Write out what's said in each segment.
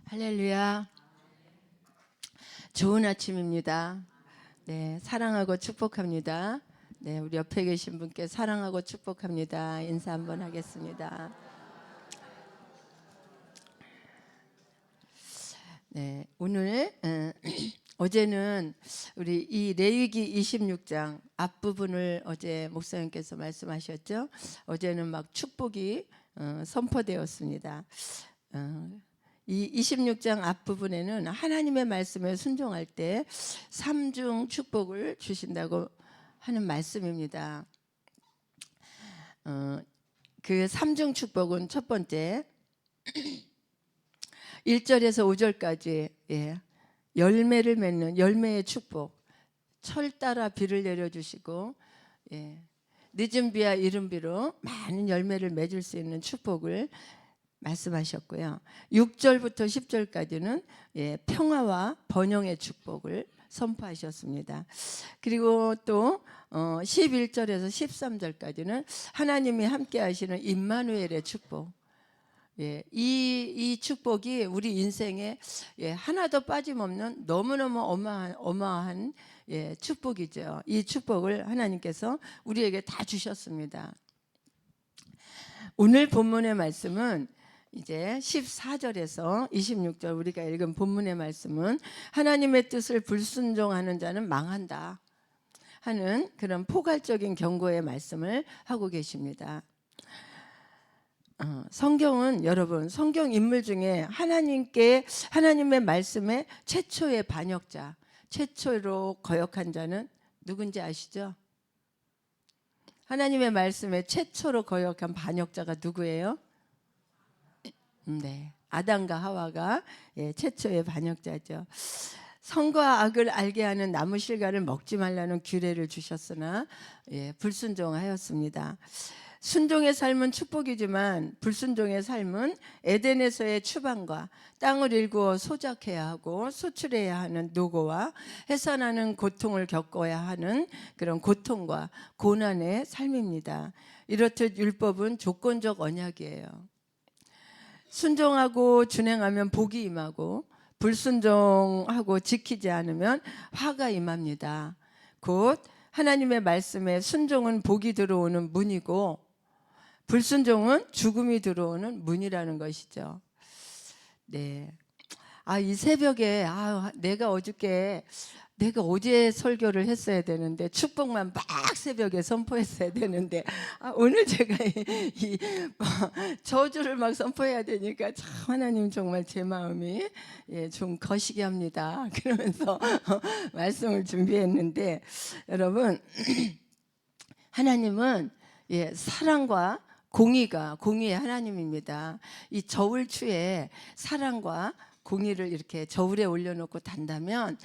할렐루야. 좋은 아침입니다. 네, 사랑하고 축복합니다. 네, 우리 옆에 계신 분께 사랑하고 축복합니다. 인사 한번 하겠습니다. 네, 오늘 어제는 우리 이 레위기 26장 앞부분을 어제 목사님께서 말씀하셨죠. 어제는 막 축복이 선포되었습니다. 이 26장 앞부분에는 하나님의 말씀에 순종할 때 3중 축복을 주신다고 하는 말씀입니다. 그 3중 축복은 첫 번째 1절에서 5절까지 열매를 맺는 열매의 축복, 철 따라 비를 내려주시고 늦은 비와 이른 비로 많은 열매를 맺을 수 있는 축복을 말씀하셨고요. 6절부터 10절까지는 평화와 번영의 축복을 선포하셨습니다. 그리고 또 11절에서 13절까지는 하나님이 함께 하시는 임마누엘의 축복. 이 축복이 우리 인생에 하나도 빠짐없는 너무너무 어마어마한 축복이죠. 이 축복을 하나님께서 우리에게 다 주셨습니다. 오늘 본문의 말씀은 이제 14절에서 26절 우리가 읽은 본문의 말씀은 하나님의 뜻을 불순종하는 자는 망한다 하는 그런 포괄적인 경고의 말씀을 하고 계십니다. 성경은 여러분 성경 인물 중에 하나님의 말씀의 최초의 반역자, 최초로 거역한 자는 누군지 아시죠? 하나님의 말씀에 최초로 거역한 반역자가 누구예요? 네, 아담과 하와가 최초의 반역자죠. 선과 악을 알게 하는 나무 실과를 먹지 말라는 규례를 주셨으나 불순종하였습니다. 순종의 삶은 축복이지만 불순종의 삶은 에덴에서의 추방과 땅을 일구어 소작해야 하고 수출해야 하는 노고와 해산하는 고통을 겪어야 하는 그런 고통과 고난의 삶입니다. 이렇듯 율법은 조건적 언약이에요. 순종하고 준행하면 복이 임하고 불순종하고 지키지 않으면 화가 임합니다. 곧 하나님의 말씀에 순종은 복이 들어오는 문이고 불순종은 죽음이 들어오는 문이라는 것이죠. 네. 이 새벽에 내가 어제 설교를 했어야 되는데 축복만 막 새벽에 선포했어야 되는데 오늘 제가 이 저주를 막 선포해야 되니까 참 하나님 정말 제 마음이 좀 거시기 합니다. 그러면서 말씀을 준비했는데 여러분 하나님은 사랑과 공의의 하나님입니다. 이 저울추에 사랑과 공의를 이렇게 저울에 올려놓고 단다면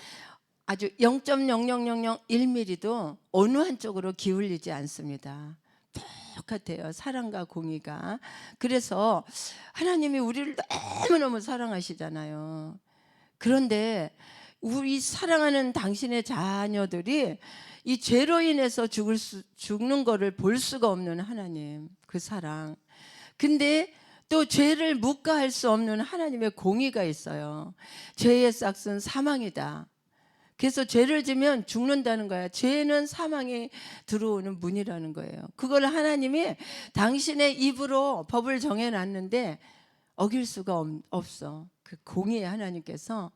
아주 0.0001mm도 어느 한쪽으로 기울이지 않습니다. 똑같아요. 사랑과 공의가. 그래서 하나님이 우리를 너무너무 사랑하시잖아요. 그런데 우리 사랑하는 당신의 자녀들이 이 죄로 인해서 죽는 거를 볼 수가 없는 하나님, 그 사랑. 근데 또 죄를 묵과할 수 없는 하나님의 공의가 있어요. 죄의 싹은 사망이다. 그래서 죄를 지면 죽는다는 거야. 죄는 사망이 들어오는 문이라는 거예요. 그걸 하나님이 당신의 입으로 법을 정해놨는데 어길 수가 없어. 그 공의의 하나님께서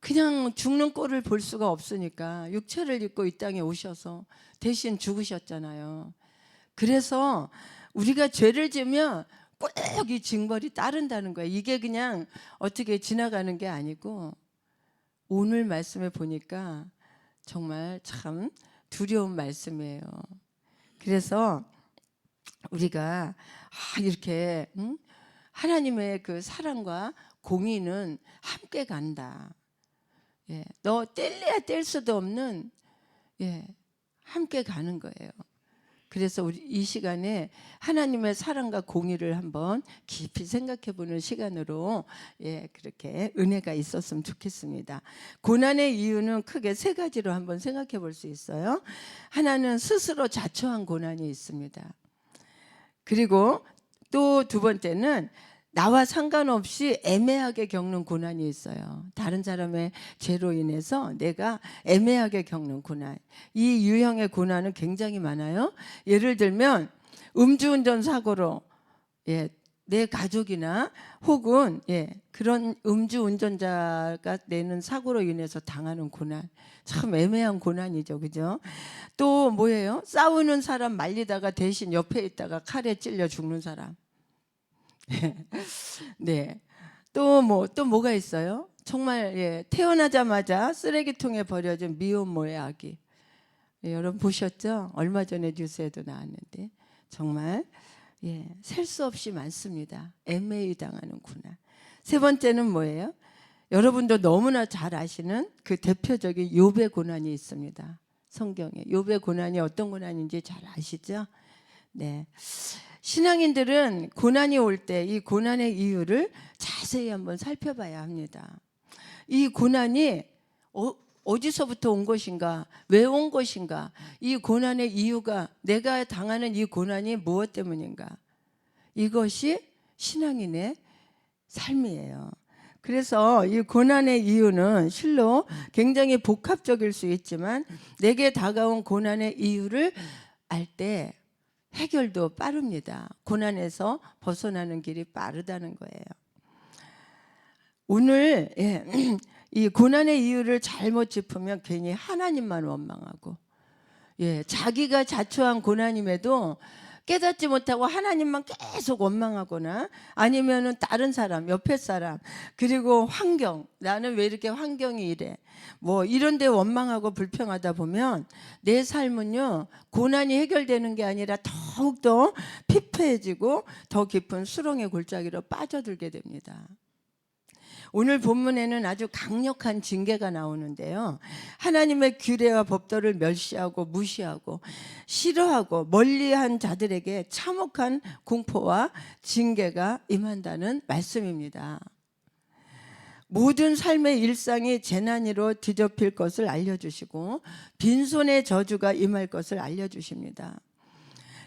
그냥 죽는 꼴을 볼 수가 없으니까 육체를 입고 이 땅에 오셔서 대신 죽으셨잖아요. 그래서 우리가 죄를 지으면 꼭 이 징벌이 따른다는 거예요. 이게 그냥 어떻게 지나가는 게 아니고 오늘 말씀에 보니까 정말 참 두려운 말씀이에요. 그래서 우리가 이렇게 하나님의 그 사랑과 공의는 함께 간다. 너 뗄래야 뗄 수도 없는 함께 가는 거예요. 그래서 우리 이 시간에 하나님의 사랑과 공의를 한번 깊이 생각해 보는 시간으로 그렇게 은혜가 있었으면 좋겠습니다. 고난의 이유는 크게 세 가지로 한번 생각해 볼 수 있어요. 하나는 스스로 자초한 고난이 있습니다. 그리고 또 두 번째는 나와 상관없이 애매하게 겪는 고난이 있어요. 다른 사람의 죄로 인해서 내가 애매하게 겪는 고난. 이 유형의 고난은 굉장히 많아요. 예를 들면 음주운전 사고로 내 가족이나 혹은 그런 음주운전자가 내는 사고로 인해서 당하는 고난. 참 애매한 고난이죠. 그죠? 또 뭐예요? 싸우는 사람 말리다가 대신 옆에 있다가 칼에 찔려 죽는 사람. 네. 또 뭐가 있어요? 정말 태어나자마자 쓰레기통에 버려진 미혼모의 아기. 여러분 보셨죠? 얼마 전에 뉴스에도 나왔는데 정말 셀 수 없이 많습니다. 애매히 당하는 고난. 세 번째는 뭐예요? 여러분도 너무나 잘 아시는 그 대표적인 욥의 고난이 있습니다. 성경에 욥의 고난이 어떤 고난인지 잘 아시죠? 네. 신앙인들은 고난이 올 때 이 고난의 이유를 자세히 한번 살펴봐야 합니다. 이 고난이 어디서부터 온 것인가? 왜 온 것인가? 이 고난의 이유가, 내가 당하는 이 고난이 무엇 때문인가? 이것이 신앙인의 삶이에요. 그래서 이 고난의 이유는 실로 굉장히 복합적일 수 있지만 내게 다가온 고난의 이유를 알 때 해결도 빠릅니다. 고난에서 벗어나는 길이 빠르다는 거예요. 오늘 이 고난의 이유를 잘못 짚으면 괜히 하나님만 원망하고 자기가 자초한 고난임에도 깨닫지 못하고 하나님만 계속 원망하거나 아니면은 다른 사람, 옆에 사람, 그리고 환경, 나는 왜 이렇게 환경이 이래, 뭐 이런 데 원망하고 불평하다 보면 내 삶은요 고난이 해결되는 게 아니라 더욱더 피폐해지고 더 깊은 수렁의 골짜기로 빠져들게 됩니다. 오늘 본문에는 아주 강력한 징계가 나오는데요. 하나님의 규례와 법도를 멸시하고 무시하고 싫어하고 멀리한 자들에게 참혹한 공포와 징계가 임한다는 말씀입니다. 모든 삶의 일상이 재난으로 뒤덮일 것을 알려주시고 빈손의 저주가 임할 것을 알려주십니다.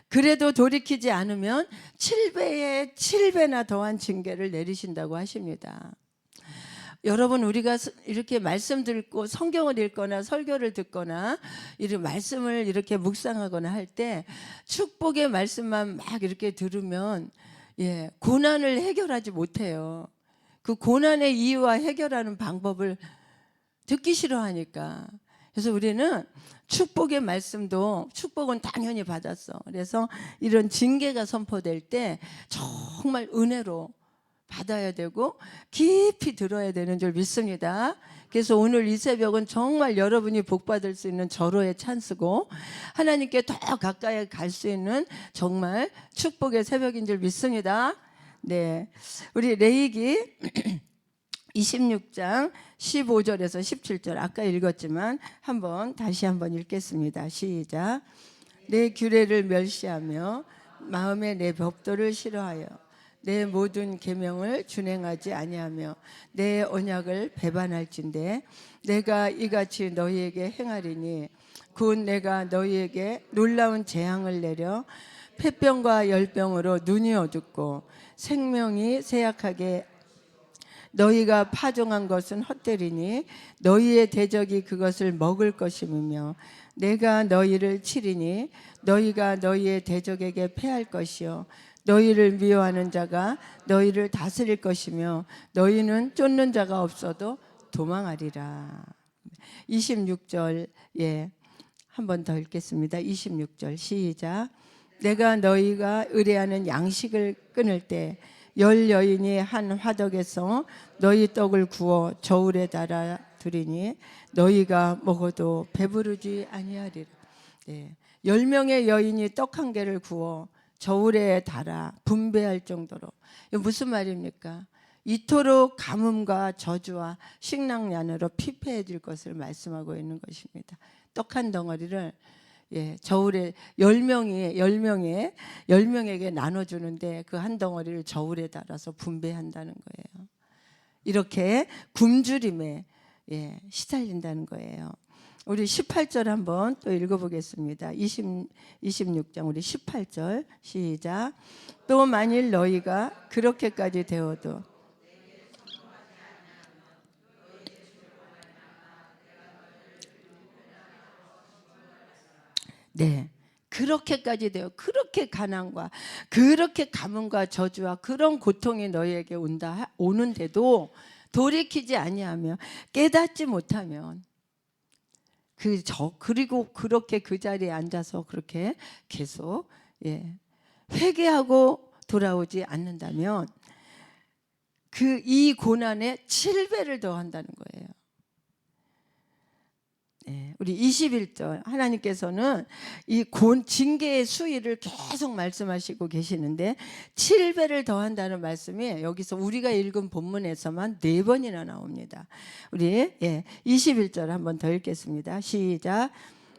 그래도 돌이키지 않으면 7배에 7배나 더한 징계를 내리신다고 하십니다. 여러분, 우리가 이렇게 말씀 듣고 성경을 읽거나 설교를 듣거나 이런 말씀을 이렇게 묵상하거나 할 때 축복의 말씀만 막 이렇게 들으면 고난을 해결하지 못해요. 그 고난의 이유와 해결하는 방법을 듣기 싫어하니까. 그래서 우리는 축복의 말씀도, 축복은 당연히 받았어. 그래서 이런 징계가 선포될 때 정말 은혜로 받아야 되고 깊이 들어야 되는 줄 믿습니다. 그래서 오늘 이 새벽은 정말 여러분이 복받을 수 있는 절호의 찬스고 하나님께 더 가까이 갈 수 있는 정말 축복의 새벽인 줄 믿습니다. 네, 우리 레위기 26장 15절에서 17절 아까 읽었지만 다시 한번 읽겠습니다. 시작. 내 규례를 멸시하며 마음에 내 법도를 싫어하여 내 모든 계명을 준행하지 아니하며 내 언약을 배반할진대 내가 이같이 너희에게 행하리니 곧 내가 너희에게 놀라운 재앙을 내려 폐병과 열병으로 눈이 어둡고 생명이 쇠약하게 너희가 파종한 것은 헛되리니 너희의 대적이 그것을 먹을 것임이며 내가 너희를 치리니 너희가 너희의 대적에게 패할 것이요 너희를 미워하는 자가 너희를 다스릴 것이며 너희는 쫓는 자가 없어도 도망하리라. 26절 한 번 더 읽겠습니다. 26절 시작. 내가 너희가 의뢰하는 양식을 끊을 때 열 여인이 한 화덕에서 너희 떡을 구워 저울에 달아 두리니 너희가 먹어도 배부르지 아니하리라. 10명의 여인이 떡 한 개를 구워 저울에 달아 분배할 정도로. 이거 무슨 말입니까? 이토록 가뭄과 저주와 식량난으로 피폐해질 것을 말씀하고 있는 것입니다. 떡 한 덩어리를 저울에 10명에게 나눠주는데 그 한 덩어리를 저울에 달아서 분배한다는 거예요. 이렇게 굶주림에 시달린다는 거예요. 우리 18절 한번 또 읽어보겠습니다. 26장 우리 18절 시작. 또 만일 너희가 그렇게까지 되어도 네, 그렇게까지 돼요. 그렇게 가난과 그렇게 가뭄과 저주와 그런 고통이 너희에게 오는데도 돌이키지 아니하며 깨닫지 못하면 그리고 그렇게 그 자리에 앉아서 그렇게 계속 회개하고 돌아오지 않는다면 이 고난에 7배를 더한다는 거예요. 우리 21절 하나님께서는 이 징계의 수위를 계속 말씀하시고 계시는데 7배를 더한다는 말씀이 여기서 우리가 읽은 본문에서만 4번이나 나옵니다. 우리 21절 한번 더 읽겠습니다. 시작.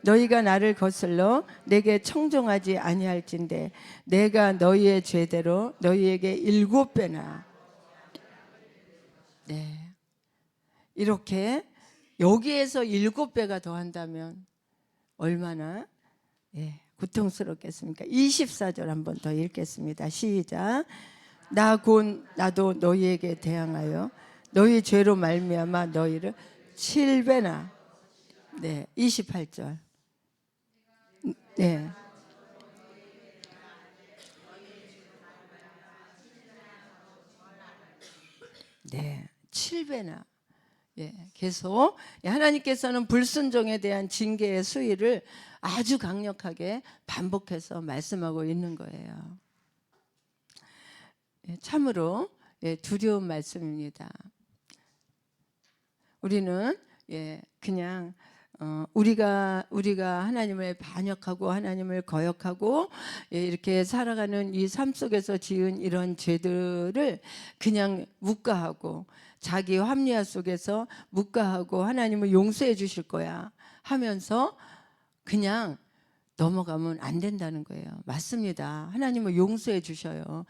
너희가 나를 거슬러 내게 청종하지 아니할진대 내가 너희의 죄대로 너희에게 7배나 이렇게 여기에서 7배가 더한다면 얼마나 고통스럽겠습니까? 24절 한번 더 읽겠습니다. 시작. 나도 너희에게 대항하여 너희 죄로 말미암아 너희를 7배나 28절 네. 7배나 계속 하나님께서는 불순종에 대한 징계의 수위를 아주 강력하게 반복해서 말씀하고 있는 거예요. 참으로 두려운 말씀입니다. 우리는 그냥 우리가 하나님을 반역하고 하나님을 거역하고 이렇게 살아가는 이 삶 속에서 지은 이런 죄들을 그냥 묵과하고 자기 합리화 속에서 묵과하고 하나님을 용서해 주실 거야 하면서 그냥 넘어가면 안 된다는 거예요. 맞습니다. 하나님은 용서해 주셔요.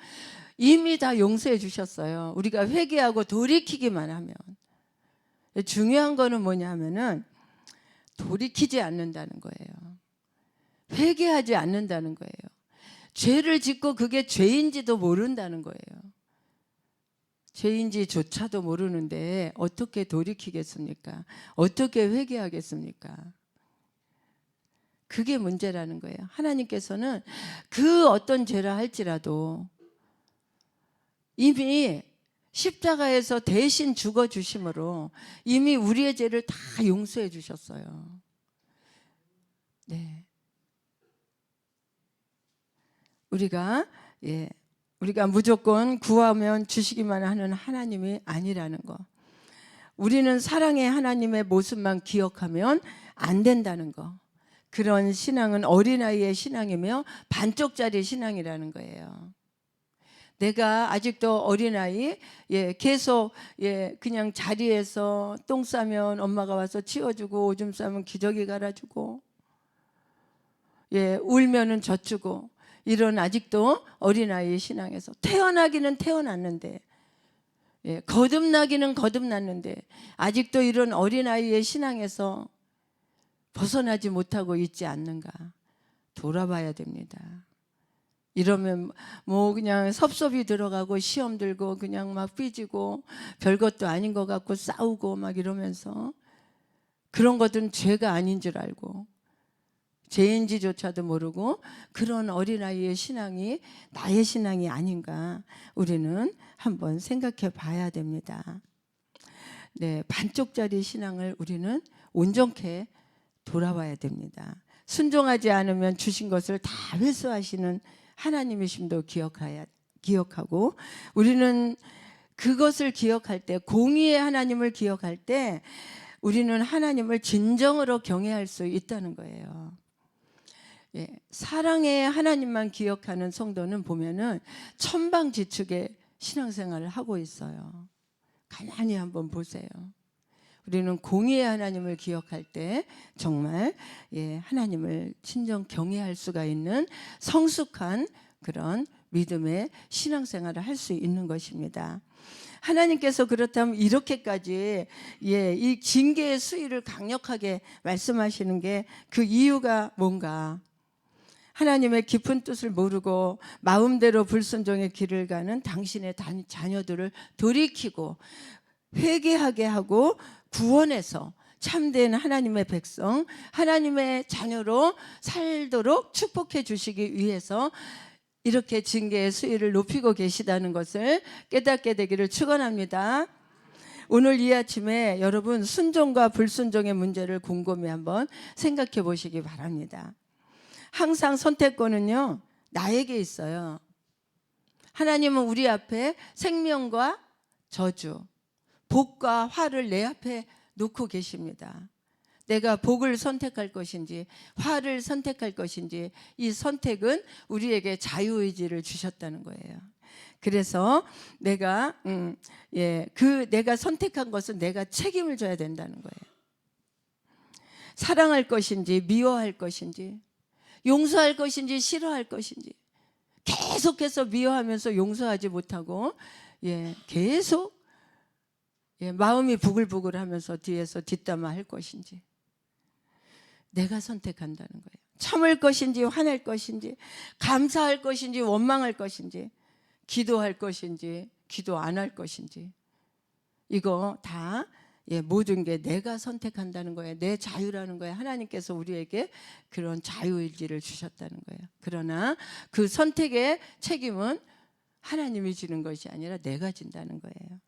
이미 다 용서해 주셨어요. 우리가 회개하고 돌이키기만 하면. 중요한 거는 뭐냐면은 돌이키지 않는다는 거예요. 회개하지 않는다는 거예요. 죄를 짓고 그게 죄인지도 모른다는 거예요. 죄인지조차도 모르는데 어떻게 돌이키겠습니까? 어떻게 회개하겠습니까? 그게 문제라는 거예요. 하나님께서는 그 어떤 죄라 할지라도 이미 십자가에서 대신 죽어주심으로 이미 우리의 죄를 다 용서해 주셨어요. 우리가 무조건 구하면 주시기만 하는 하나님이 아니라는 거. 우리는 사랑의 하나님의 모습만 기억하면 안 된다는 거. 그런 신앙은 어린아이의 신앙이며 반쪽짜리 신앙이라는 거예요. 내가 아직도 어린아이 계속 그냥 자리에서 똥 싸면 엄마가 와서 치워주고 오줌 싸면 기저귀 갈아주고 울면은 젖주고 이런 아직도 어린아이의 신앙에서 태어나기는 태어났는데 거듭나기는 거듭났는데 아직도 이런 어린아이의 신앙에서 벗어나지 못하고 있지 않는가 돌아봐야 됩니다. 이러면 뭐 그냥 섭섭이 들어가고 시험 들고 그냥 막 삐지고 별것도 아닌 것 같고 싸우고 막 이러면서 그런 것들은 죄가 아닌 줄 알고 죄인지조차도 모르고 그런 어린아이의 신앙이 나의 신앙이 아닌가 우리는 한번 생각해 봐야 됩니다. 반쪽짜리 신앙을 우리는 온전케 돌아봐야 됩니다. 순종하지 않으면 주신 것을 다 회수하시는 하나님이심도 기억하고 우리는 그것을 기억할 때 공의의 하나님을 기억할 때 우리는 하나님을 진정으로 경외할 수 있다는 거예요. 사랑의 하나님만 기억하는 성도는 보면은 천방지축의 신앙생활을 하고 있어요. 가만히 한번 보세요. 우리는 공의의 하나님을 기억할 때 정말 하나님을 진정 경외할 수가 있는 성숙한 그런 믿음의 신앙생활을 할 수 있는 것입니다. 하나님께서 그렇다면 이렇게까지 이 징계의 수위를 강력하게 말씀하시는 게 그 이유가 뭔가? 하나님의 깊은 뜻을 모르고 마음대로 불순종의 길을 가는 당신의 자녀들을 돌이키고 회개하게 하고 구원해서 참된 하나님의 백성, 하나님의 자녀로 살도록 축복해 주시기 위해서 이렇게 징계의 수위를 높이고 계시다는 것을 깨닫게 되기를 축원합니다. 오늘 이 아침에 여러분 순종과 불순종의 문제를 곰곰이 한번 생각해 보시기 바랍니다. 항상 선택권은요, 나에게 있어요. 하나님은 우리 앞에 생명과 저주, 복과 화를 내 앞에 놓고 계십니다. 내가 복을 선택할 것인지 화를 선택할 것인지 이 선택은 우리에게 자유의지를 주셨다는 거예요. 그래서 내가 내가 선택한 것은 내가 책임을 져야 된다는 거예요. 사랑할 것인지 미워할 것인지 용서할 것인지 싫어할 것인지 계속해서 미워하면서 용서하지 못하고 계속 마음이 부글부글하면서 뒤에서 뒷담화 할 것인지 내가 선택한다는 거예요. 참을 것인지 화낼 것인지 감사할 것인지 원망할 것인지 기도할 것인지 기도 안 할 것인지 이거 다 모든 게 내가 선택한다는 거예요. 내 자유라는 거예요. 하나님께서 우리에게 그런 자유의지를 주셨다는 거예요. 그러나 그 선택의 책임은 하나님이 지는 것이 아니라 내가 진다는 거예요.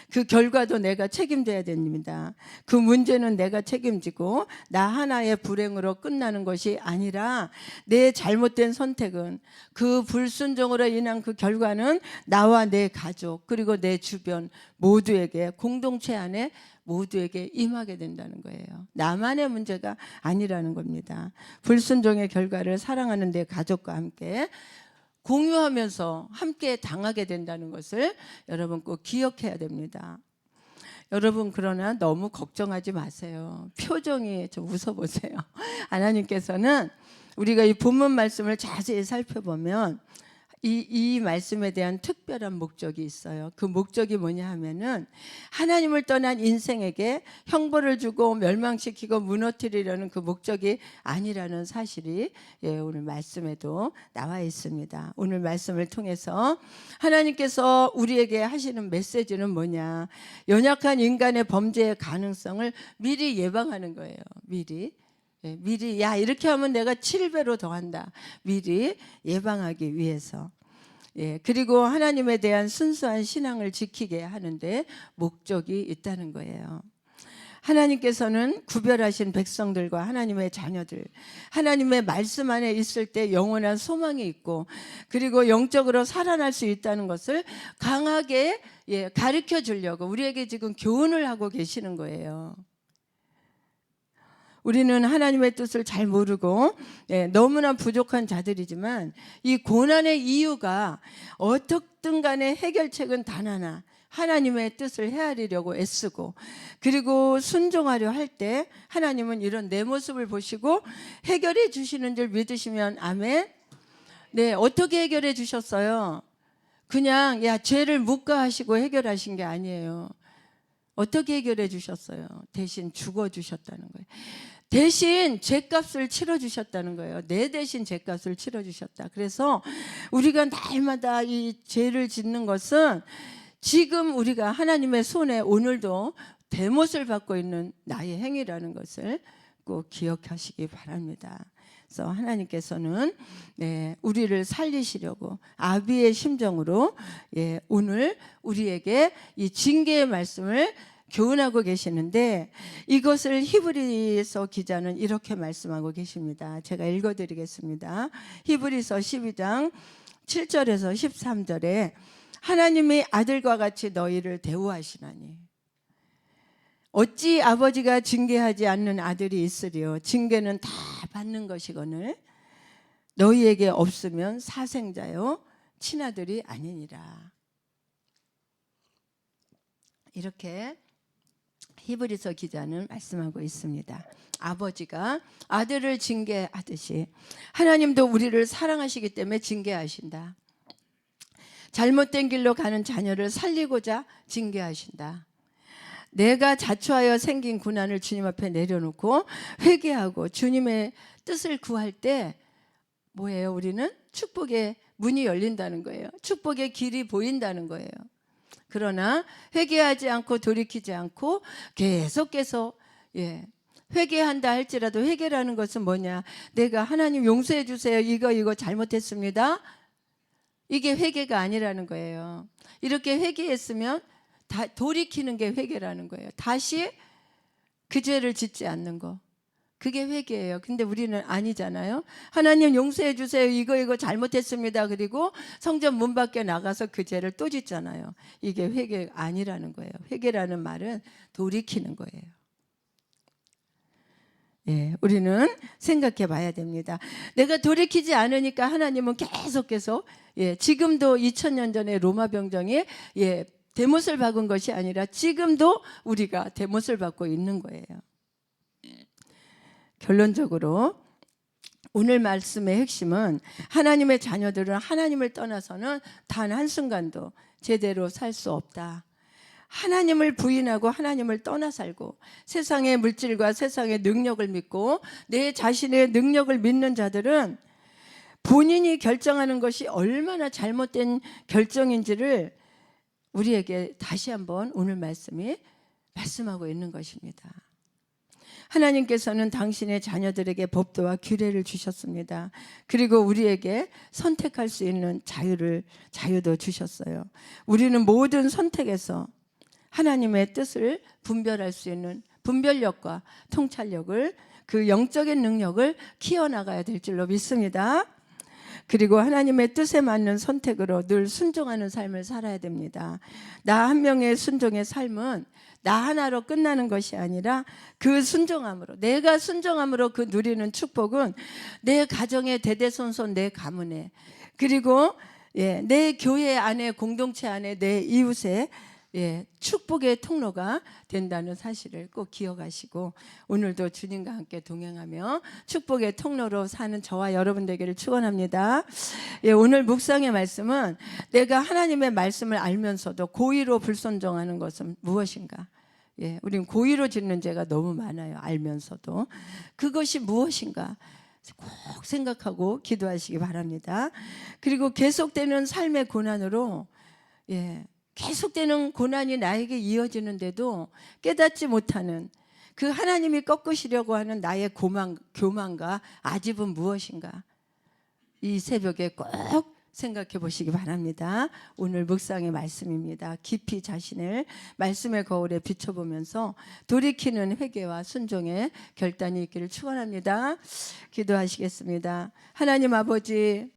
그 결과도 내가 책임져야 됩니다. 그 문제는 내가 책임지고 나 하나의 불행으로 끝나는 것이 아니라 내 잘못된 선택은 그 불순종으로 인한 그 결과는 나와 내 가족 그리고 내 주변 모두에게 공동체 안에 모두에게 임하게 된다는 거예요. 나만의 문제가 아니라는 겁니다. 불순종의 결과를 사랑하는 내 가족과 함께 공유하면서 함께 당하게 된다는 것을 여러분 꼭 기억해야 됩니다. 여러분 그러나 너무 걱정하지 마세요. 표정이 좀 웃어보세요. 하나님께서는 우리가 이 본문 말씀을 자세히 살펴보면 이 말씀에 대한 특별한 목적이 있어요. 그 목적이 뭐냐 하면은 하나님을 떠난 인생에게 형벌을 주고 멸망시키고 무너뜨리려는 그 목적이 아니라는 사실이 오늘 말씀에도 나와 있습니다. 오늘 말씀을 통해서 하나님께서 우리에게 하시는 메시지는 뭐냐? 연약한 인간의 범죄의 가능성을 미리 예방하는 거예요. 미리 야 이렇게 하면 내가 7배로 더한다. 미리 예방하기 위해서. 그리고 하나님에 대한 순수한 신앙을 지키게 하는데 목적이 있다는 거예요. 하나님께서는 구별하신 백성들과 하나님의 자녀들, 하나님의 말씀 안에 있을 때 영원한 소망이 있고 그리고 영적으로 살아날 수 있다는 것을 강하게 가르쳐 주려고 우리에게 지금 교훈을 하고 계시는 거예요. 우리는 하나님의 뜻을 잘 모르고 너무나 부족한 자들이지만 이 고난의 이유가 어떻든 간에 해결책은 단 하나 하나님의 뜻을 헤아리려고 애쓰고 그리고 순종하려 할 때 하나님은 이런 내 모습을 보시고 해결해 주시는 줄 믿으시면 아멘. 어떻게 해결해 주셨어요? 그냥 죄를 묵과하시고 해결하신 게 아니에요. 어떻게 해결해 주셨어요? 대신 죽어 주셨다는 거예요. 대신 죄값을 치러주셨다는 거예요. 내 대신 죄값을 치러주셨다. 그래서 우리가 날마다 이 죄를 짓는 것은 지금 우리가 하나님의 손에 오늘도 대못을 받고 있는 나의 행위라는 것을 꼭 기억하시기 바랍니다. 그래서 하나님께서는 우리를 살리시려고 아비의 심정으로 오늘 우리에게 이 징계의 말씀을 교훈하고 계시는데 이것을 히브리서 기자는 이렇게 말씀하고 계십니다. 제가 읽어드리겠습니다. 히브리서 12장 7절에서 13절에 하나님이 아들과 같이 너희를 대우하시나니 어찌 아버지가 징계하지 않는 아들이 있으리요. 징계는 다 받는 것이거늘 너희에게 없으면 사생자요 친아들이 아니니라. 이렇게 히브리서 기자는 말씀하고 있습니다. 아버지가 아들을 징계하듯이 하나님도 우리를 사랑하시기 때문에 징계하신다. 잘못된 길로 가는 자녀를 살리고자 징계하신다. 내가 자초하여 생긴 고난을 주님 앞에 내려놓고 회개하고 주님의 뜻을 구할 때 뭐예요? 우리는 축복의 문이 열린다는 거예요. 축복의 길이 보인다는 거예요. 그러나 회개하지 않고 돌이키지 않고 계속해서 회개한다 할지라도, 회개라는 것은 뭐냐? 내가 하나님 용서해 주세요. 이거 잘못했습니다. 이게 회개가 아니라는 거예요. 이렇게 회개했으면 돌이키는 게 회개라는 거예요. 다시 그 죄를 짓지 않는 거. 그게 회개예요. 근데 우리는 아니잖아요. 하나님 용서해 주세요. 이거 잘못했습니다. 그리고 성전 문 밖에 나가서 그 죄를 또 짓잖아요. 이게 회개 아니라는 거예요. 회개라는 말은 돌이키는 거예요. 우리는 생각해 봐야 됩니다. 내가 돌이키지 않으니까 하나님은 계속해서 지금도 2000년 전에 로마 병정이 대못을 박은 것이 아니라 지금도 우리가 대못을 받고 있는 거예요. 결론적으로 오늘 말씀의 핵심은 하나님의 자녀들은 하나님을 떠나서는 단 한순간도 제대로 살 수 없다. 하나님을 부인하고 하나님을 떠나 살고 세상의 물질과 세상의 능력을 믿고 내 자신의 능력을 믿는 자들은 본인이 결정하는 것이 얼마나 잘못된 결정인지를 우리에게 다시 한번 오늘 말씀이 말씀하고 있는 것입니다. 하나님께서는 당신의 자녀들에게 법도와 규례를 주셨습니다. 그리고 우리에게 선택할 수 있는 자유도 주셨어요. 우리는 모든 선택에서 하나님의 뜻을 분별할 수 있는 분별력과 통찰력을, 그 영적인 능력을 키워나가야 될 줄로 믿습니다. 그리고 하나님의 뜻에 맞는 선택으로 늘 순종하는 삶을 살아야 됩니다. 나 한 명의 순종의 삶은 나 하나로 끝나는 것이 아니라 그 순종함으로, 내가 순종함으로 그 누리는 축복은 내 가정의 대대손손, 내 가문에, 그리고 내 교회 안에, 공동체 안에, 내 이웃에 축복의 통로가 된다는 사실을 꼭 기억하시고 오늘도 주님과 함께 동행하며 축복의 통로로 사는 저와 여러분 되기를 축원합니다. 오늘 묵상의 말씀은 내가 하나님의 말씀을 알면서도 고의로 불순종하는 것은 무엇인가? 우린 고의로 짓는 죄가 너무 많아요. 알면서도. 그것이 무엇인가? 꼭 생각하고 기도하시기 바랍니다. 그리고 계속되는 삶의 고난으로 계속되는 고난이 나에게 이어지는데도 깨닫지 못하는 그 하나님이 꺾으시려고 하는 나의 교만과 아집은 무엇인가? 이 새벽에 꼭 생각해 보시기 바랍니다. 오늘 묵상의 말씀입니다. 깊이 자신을 말씀의 거울에 비춰보면서 돌이키는 회개와 순종의 결단이 있기를 축원합니다. 기도하시겠습니다. 하나님 아버지,